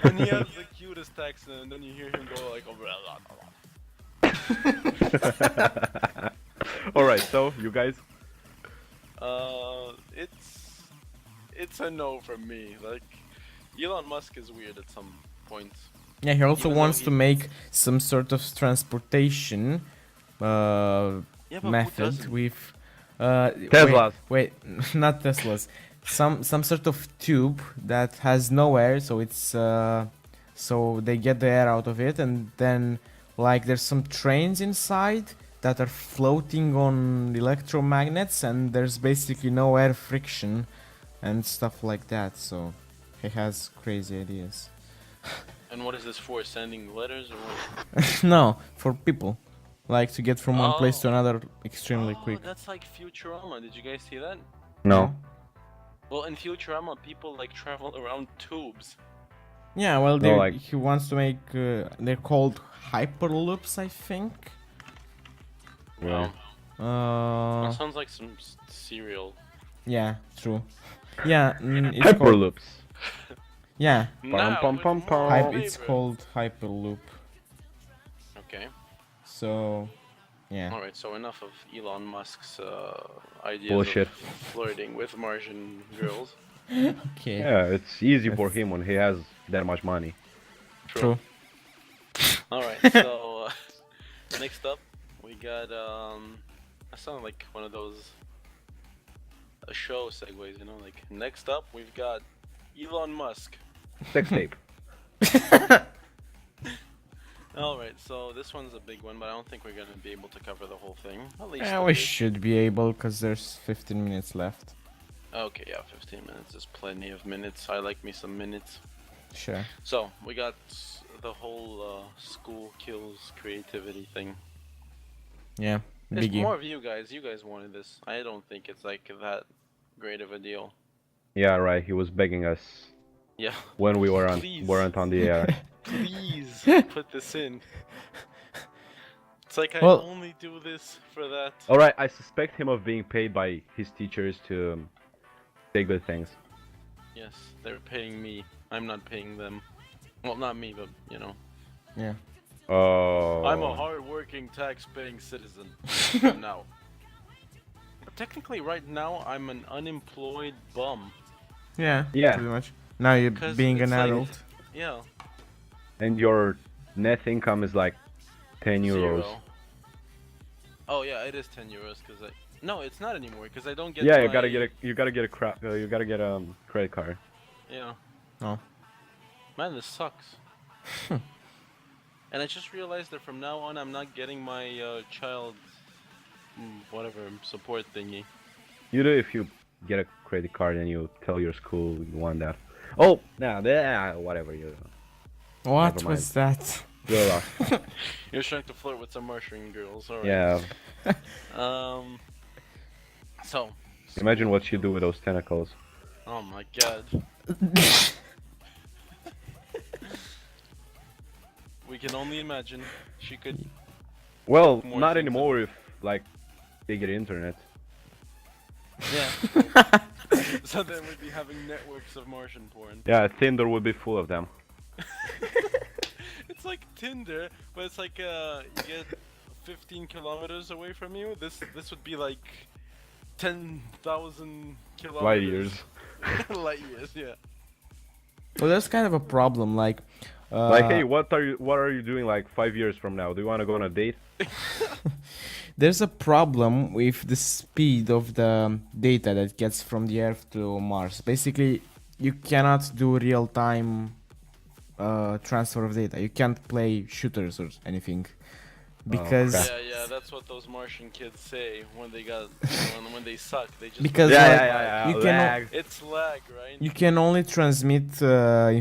And he has the cutest accent, and then you hear him go like, oh, blah, blah, blah, blah. Alright, so, you guys? It's a no from me. Like, Elon Musk is weird at some points. Yeah, he also Even though wants to he- make some sort of transportation Yeah, but who method doesn't? with Teslas. Wait, not Teslas. Some sort of tube that has no air, so it's so they get the air out of it, and then like there's some trains inside that are floating on electromagnets, and there's basically no air friction and stuff like that. So he has crazy ideas. And what is this for? Sending letters or what? No, for people, like to get from one place to Oh. another extremely quick. That's like Futurama. Did you guys see that? No. Well, in Futurama, people like travel around tubes. Yeah, well, No, like- he wants to make. They're called hyperloops, I think. Yeah. That sounds like some cereal. Yeah, true. Yeah, it's called. Hyperloops. Yeah, Now pum, with pum, more pum. it's flavor. called hyperloop. Okay. So, yeah. All right. So enough of Elon Musk's ideas Bullshit. of flirting with Martian girls. Okay. Yeah, it's easy for him when he has that much money. True. All right. So next up, we got I sound like one of those show segues, you know. Like next up, we've got Elon Musk. Sex tape. All right. So this one's a big one, but I don't think we're gonna be able to cover the whole thing. At least Yeah, a we bit. should be able, because there's 15 minutes left. Okay, yeah, 15 minutes is plenty of minutes. I like me some minutes. Sure. So, we got the whole school kills creativity thing. Yeah, It's biggie. more of you guys. You guys wanted this. I don't think it's like that great of a deal. Yeah, right. He was begging us Yeah. when we Please. weren't on the air. Please put this in. It's like Well- I only do this for that. Alright, I suspect him of being paid by his teachers to say good things. Yes, they're paying me. I'm not paying them. Well, not me, but you know. Yeah. Oh. I'm a hard-working, tax-paying citizen now. But technically, right now, I'm an unemployed bum. Yeah. Yeah. Pretty much. Now you're 'Cause being an it's like- adult. Yeah. And your net income is like 10 euros. Zero. Oh yeah, it is 10 euros because I. No, it's not anymore because I don't get. Yeah, you my- gotta get a credit card. Yeah. Oh. Man, this sucks. And I just realized that from now on, I'm not getting my child, whatever support thingy. You do if you get a credit card and you tell your school you want that. Oh, nah, whatever you. What Never was that? You're lost. You're trying to flirt with some Martian girls, alright. Yeah. So. Imagine what you do with those tentacles. Oh my god. We can only imagine. She could. Well, More not things anymore if like they get internet. Yeah. So then we'd be having networks of Martian porn. Yeah, Tinder would be full of them. It's like Tinder, but it's like you get 15 kilometers away from you. This would be like 10,000 kilometers. Light years. Light years, yeah. Well, that's kind of a problem. Like, Like, hey, what are you doing like 5 years from now? Do you want to go on a date? there's a problem with the speed of the data that gets from the Earth to Mars. Basically, you cannot do real-time transfer of data. You can't play shooters or anything because crap. Yeah, that's what those Martian kids say when they got when they suck. They just Because you can lag. It's lag, right? you can only transmit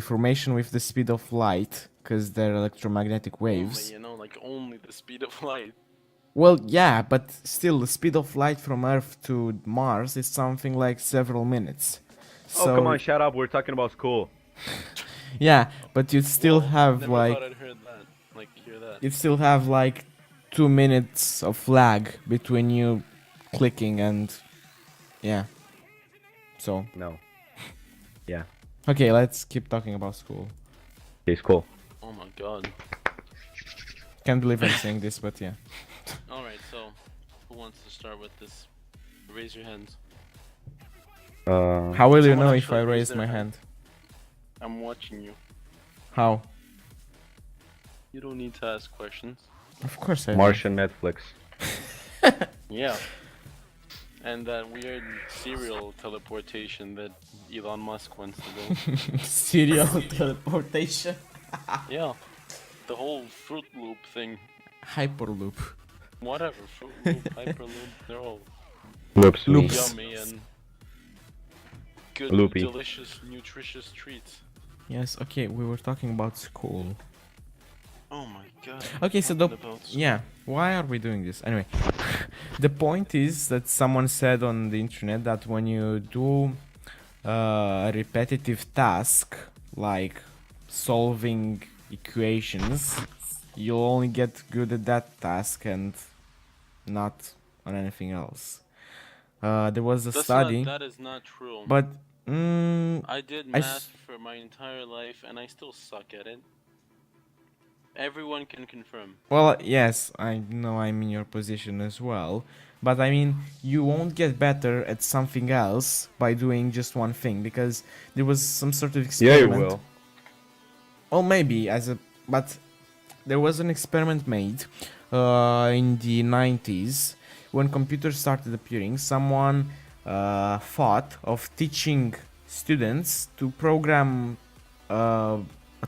information with the speed of light because they're electromagnetic waves. Only, you know, like only the speed of light. Well, yeah, but still, the speed of light from Earth to Mars is something like several minutes. Oh, come on, shut up. We're talking about school. Yeah, but you still Whoa, have never like thought I'd heard that. Like hear that. you still have like 2 minutes of lag between you clicking and yeah. So No. Yeah. okay, let's keep talking about school. Okay, school. Oh my god. Can't believe I'm saying this, but yeah. Alright, so who wants to start with this? Raise your hands. How will you Someone know if actually I raised raise their my hand. hand? I'm watching you. How? You don't need to ask questions. Of course I do. Martian Netflix. Yeah. And that weird serial teleportation that Elon Musk wants to do. Serial teleportation. Yeah. The whole Fruit Loop thing. Hyperloop. Whatever. Fruit Loop, Hyperloop, they're all Loops. me. Loops. yummy and good, Loopy. delicious, nutritious treats. Yes, okay, we were talking about school. Oh my god. Okay, so the... Talking about Yeah, why are we doing this? Anyway, the point is that someone said on the internet that when you do a repetitive task, like solving equations, you'll only get good at that task and not on anything else. There was a study, That is not true. but I did I math for my entire life and I still suck at it. Everyone can confirm. well, yes, I know I'm in your position as well, but I mean, you won't get better at something else by doing just one thing, because there was some sort of Yeah, you experiment. will. Well, maybe but there was an experiment made in the 90s when computers started appearing. Someone thought of teaching students to program a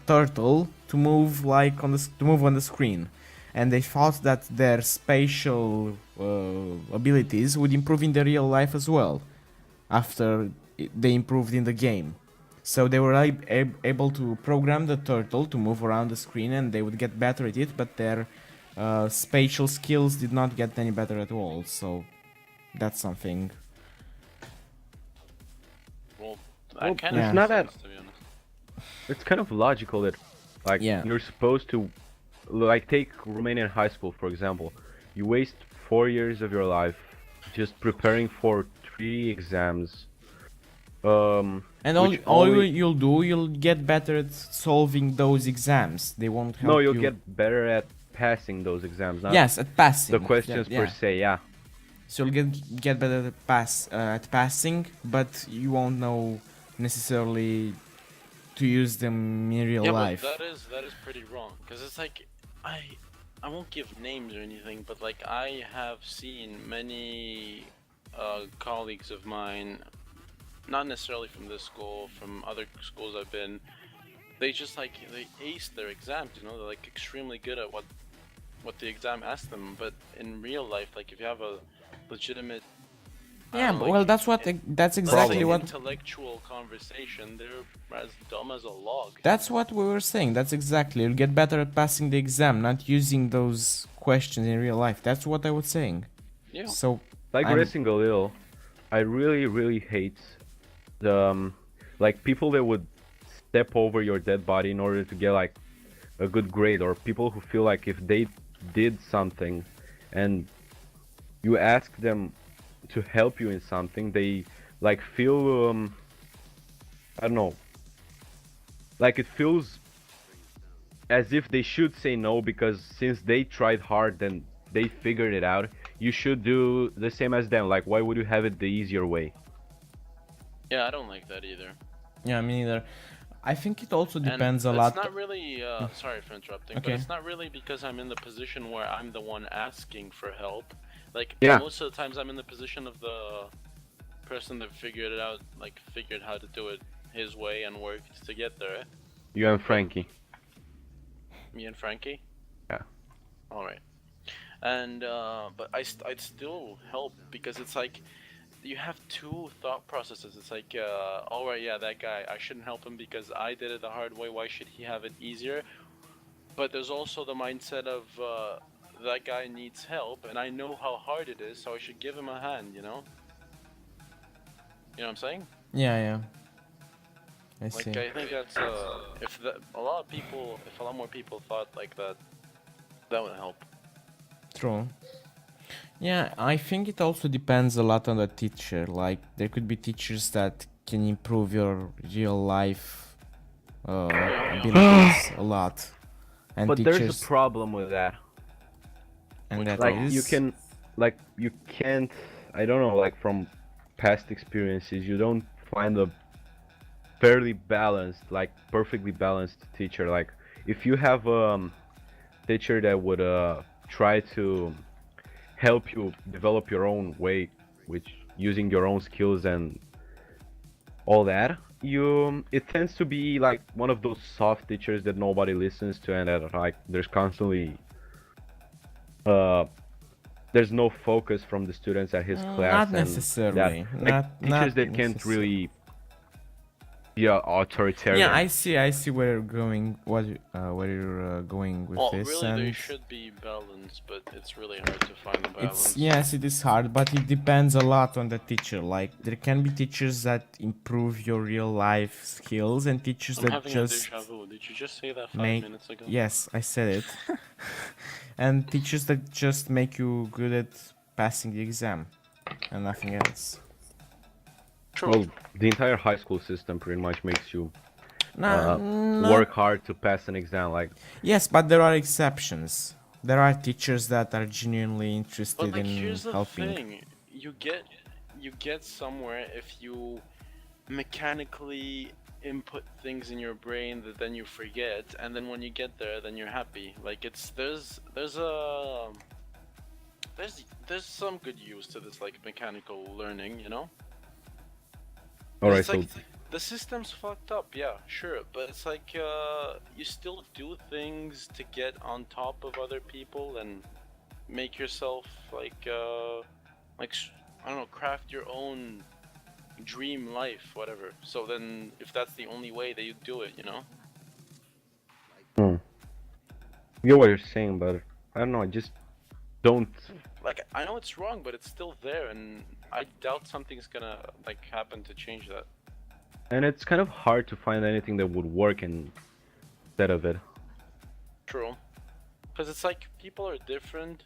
turtle to move on the screen, and they thought that their spatial abilities would improve in their real life as well after they improved in the game. So they were able to program the turtle to move around the screen, and they would get better at it, but their spatial skills did not get any better at all. So that's something. Well, Well, I kind it's of not that- to be honest. It's kind of logical that, like, Yeah. you're supposed to, like, take Romanian high school for example. You waste 4 years of your life just preparing for 3 exams. And which all only- you'll get better at solving those exams. They won't help No, you. you'll get better at passing those exams, not Yes, at passing. the questions Yeah, per yeah. se. Yeah. So you'll get better at passing, but you won't know necessarily to use them in real Yeah, life. but that is pretty wrong. Because it's like, I won't give names or anything, but like I have seen many colleagues of mine, not necessarily from this school, from other schools I've been, they just like, they ace their exams, you know, they're like extremely good at what the exam asks them, but in real life, like if you have a legitimate Yeah, but, well, that's let's exactly say what intellectual conversation, they're as dumb as a log. that's what we were saying. That's exactly. You'll get better at passing the exam, not using those questions in real life. That's what I was saying. Yeah. So Digressing a little, I really hate the like people that would step over your dead body in order to get like a good grade, or people who feel like if they did something and you ask them to help you in something, they like feel I don't know, like it feels as if they should say no, because since they tried hard and they figured it out, you should do the same as them. Like, why would you have it the easier way? Yeah, I don't like that either. yeah, me neither. I think it also And depends a it's lot. not really, sorry for interrupting, Okay. but it's not really because I'm in the position where I'm the one asking for help. Like, Yeah. most of the times I'm in the position of the person that figured it out, like, figured how to do it his way and worked to get there. You and Frankie. Me and Frankie? Yeah. Alright. And, but I'd still help because it's like, you have two thought processes. It's like, alright, yeah, that guy, I shouldn't help him because I did it the hard way, why should he have it easier? But there's also the mindset of, that guy needs help, and I know how hard it is, so I should give him a hand, you know? You know what I'm saying? Yeah. I Like, see. I think that's, if a lot more people thought like that, that would help. True. Yeah, I think it also depends a lot on the teacher. Like, there could be teachers that can improve your real life abilities a lot. And But teachers... there's a problem with that. And Which that Like is you can, like you can't. I don't know. Like from past experiences, you don't find a fairly balanced, like perfectly balanced teacher. Like if you have a teacher that would try to help you develop your own way, which using your own skills and all that, you it tends to be like one of those soft teachers that nobody listens to, and that like there's constantly uh there's no focus from the students at his class, not and that necessarily. like teachers Not that can't necessarily. really be authoritarian. Yeah, I see where you're going. Where you're going with well, this, really, they and should be balanced, but it's really hard to find the balance. it's yes, it is hard, but it depends a lot on the teacher. Like there can be teachers that improve your real life skills, and teachers I'm that having just a deja vu. Did you just say that 5 make minutes ago? yes, I said it. And teachers that just make you good at passing the exam, and nothing else. True. Well, the entire high school system pretty much makes you Nah, work hard to pass an exam. Like yes, but there are exceptions. There are teachers that are genuinely But interested like, in here's the helping. thing: you get somewhere if you mechanically input things in your brain that then you forget, and then when you get there, then you're happy. Like it's there's some good use to this like mechanical learning, you know? alright, It's so like the system's fucked up, yeah, sure, but it's like you still do things to get on top of other people and make yourself I don't know, craft your own dream life, whatever. So then, if that's the only way that you do it, you know? I get what you're saying, but I don't know. I just don't. Like, I know it's wrong, but it's still there, and I doubt something's gonna like happen to change that. And it's kind of hard to find anything that would work instead of it. True, because it's like people are different,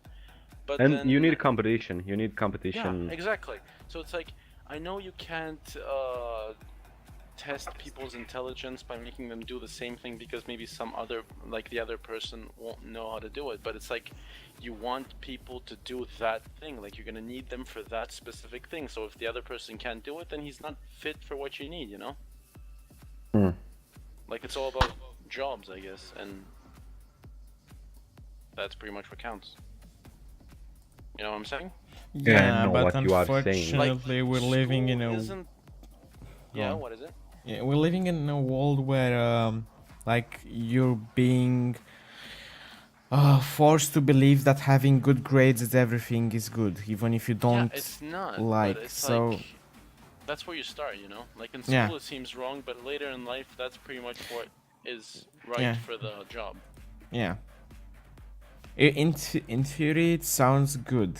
but And then you need competition. You need yeah, competition. exactly. So it's like I know you can't test people's intelligence by making them do the same thing because maybe some other like the other person won't know how to do it, but it's like you want people to do that thing, like you're gonna need them for that specific thing. So if the other person can't do it, then he's not fit for what you need, you know? Hmm. Like it's all about jobs, I guess, and that's pretty much what counts. You know what I'm saying? Yeah, I know but what you are saying. unfortunately, we're living in school a isn't... Yeah, on. what is it? yeah, we're living in a world where like you're being forced to believe that having good grades at everything is good, even if you don't Yeah, it's not. like. But it's So like that's where you start, you know. Like in school, Yeah. it seems wrong, but later in life, that's pretty much what is right Yeah. for the job. yeah, in theory it sounds good,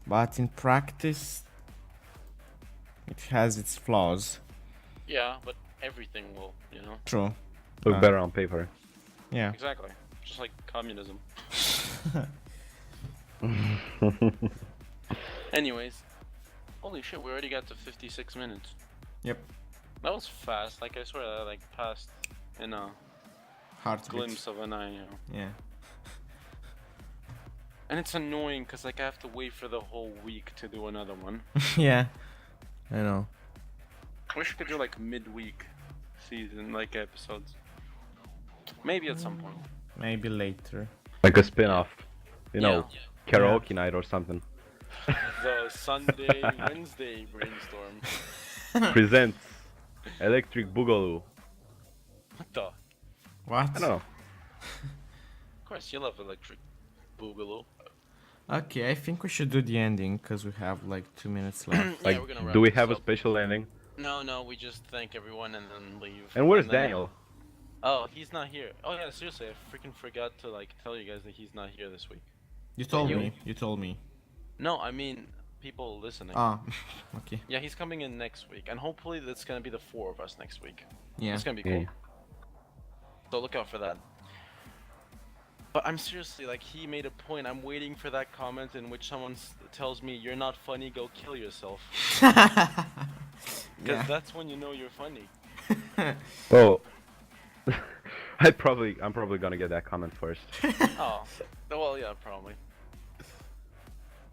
but in practice it has its flaws. Yeah, but everything will, you know. True. Look better on paper. Yeah. Exactly. Just like communism. Anyways, holy shit, we already got to 56 minutes. Yep. That was fast. Like I swear, that like passed in a Heartbeat. glimpse of an eye, you know. Yeah. And it's annoying because like I have to wait for the whole week to do another one. Yeah. I know. I wish we could do like midweek season like episodes. Maybe at some point. Maybe later. Like a spin-off. You know, Yeah. karaoke night or something. The Sunday, Wednesday brainstorm. Presents Electric Boogaloo. What the? What? I don't know. Of course, you love Electric Boogaloo. Okay, I think we should do the ending because we have like 2 minutes left. Like, we're gonna wrap do we this have a up. special ending? No, we just thank everyone and then leave. And where's then- Daniel? Oh, he's not here. Oh yeah, seriously, I freaking forgot to like tell you guys that he's not here this week. You told you- me. You told me. No, I mean people listening. Ah, okay. Yeah, he's coming in next week, and hopefully that's gonna be the 4 of us next week. Yeah. It's gonna be cool. So look out for that. But I'm seriously like, he made a point. I'm waiting for that comment in which someone tells me you're not funny, go kill yourself. Because Yeah. that's when you know you're funny. Well, I'm probably gonna get that comment first. Oh, well, yeah, probably.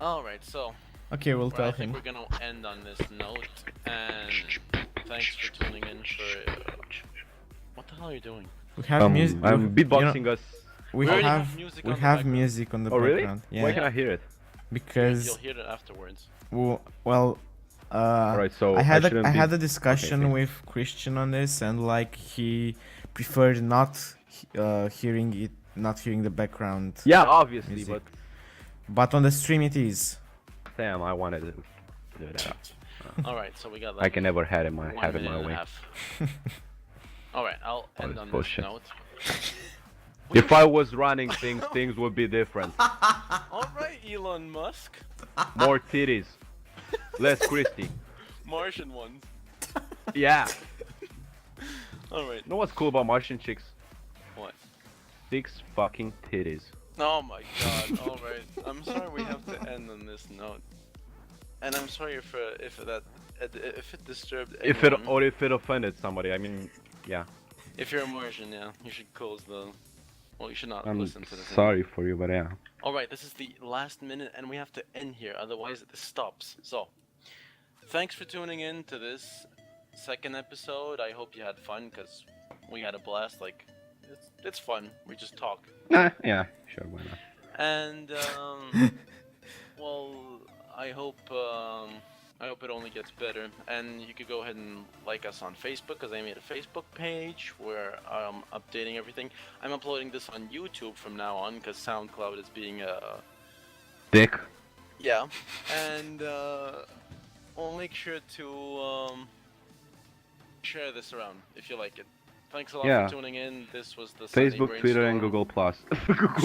Alright, so Okay, we'll I tell think him. we're gonna end on this note, and thanks for tuning in for. What the hell are you doing? We have music. I'm beatboxing us. We already have have music we on the have background. music on the Oh really? background. Yeah. Why can I hear it? Because You'll hear it afterwards. well, Alright, so I had shouldn't I be- had a discussion okay. with Christian on this, and like he preferred not hearing the background. Yeah, obviously, Music. but But on the stream it is. damn, I wanted to do that. Alright, so we got I like can never have it one my minute and a way. half. Alright, I'll end it's on bullshit. this note. If I was running things, things would be different. Alright, Elon Musk. More titties, less Christy. Martian ones. Yeah. Alright, You know what's cool about Martian chicks? what? 6 fucking titties. Oh my god, alright. I'm sorry we have to end on this note. And I'm sorry if it disturbed If it anyone. if it offended somebody, I mean, yeah. If you're a Martian, yeah, you should close the. Well, you should not I'm listen to this. sorry for you, but yeah. Alright, this is the last minute and we have to end here, otherwise it stops. So, thanks for tuning in to this second episode. I hope you had fun, because we had a blast. Like, it's fun. We just talk. Yeah, sure, why not? And, well, I hope it only gets better. And you could go ahead and like us on Facebook, because I made a Facebook page where I'm updating everything. I'm uploading this on YouTube from now on, because SoundCloud is being Dick. yeah. And we'll make sure to share this around if you like it. Thanks a lot Yeah. for tuning in. This was the Sunday Facebook, Twitter, and Brainstorm. Google Plus.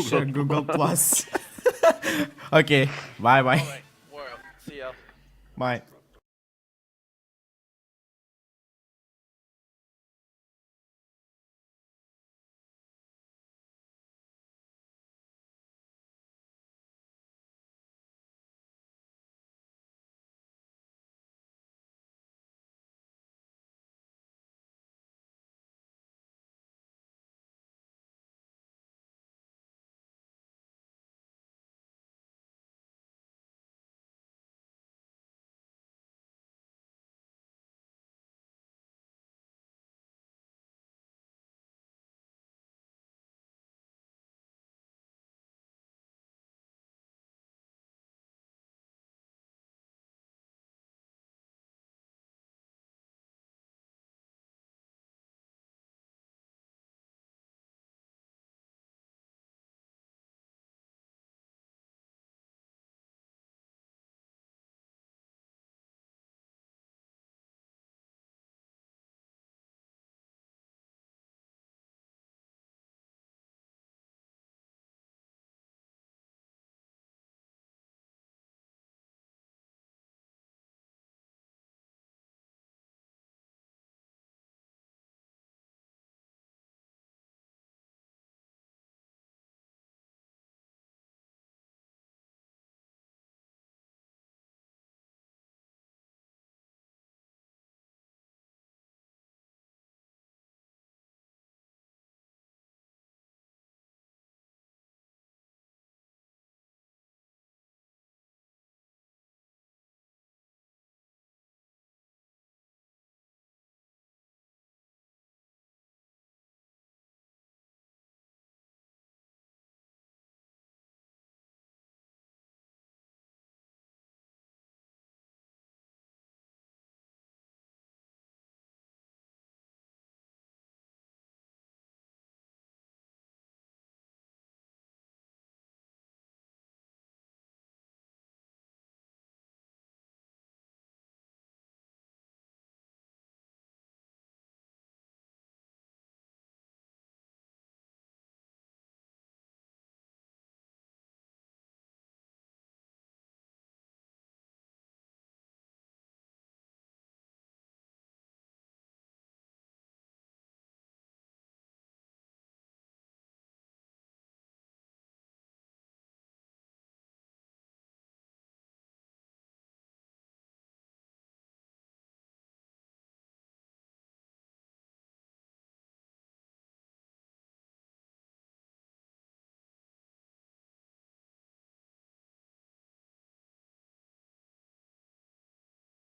Sure, Google Plus. Okay, bye bye. Alright, we're out. See ya. Bye.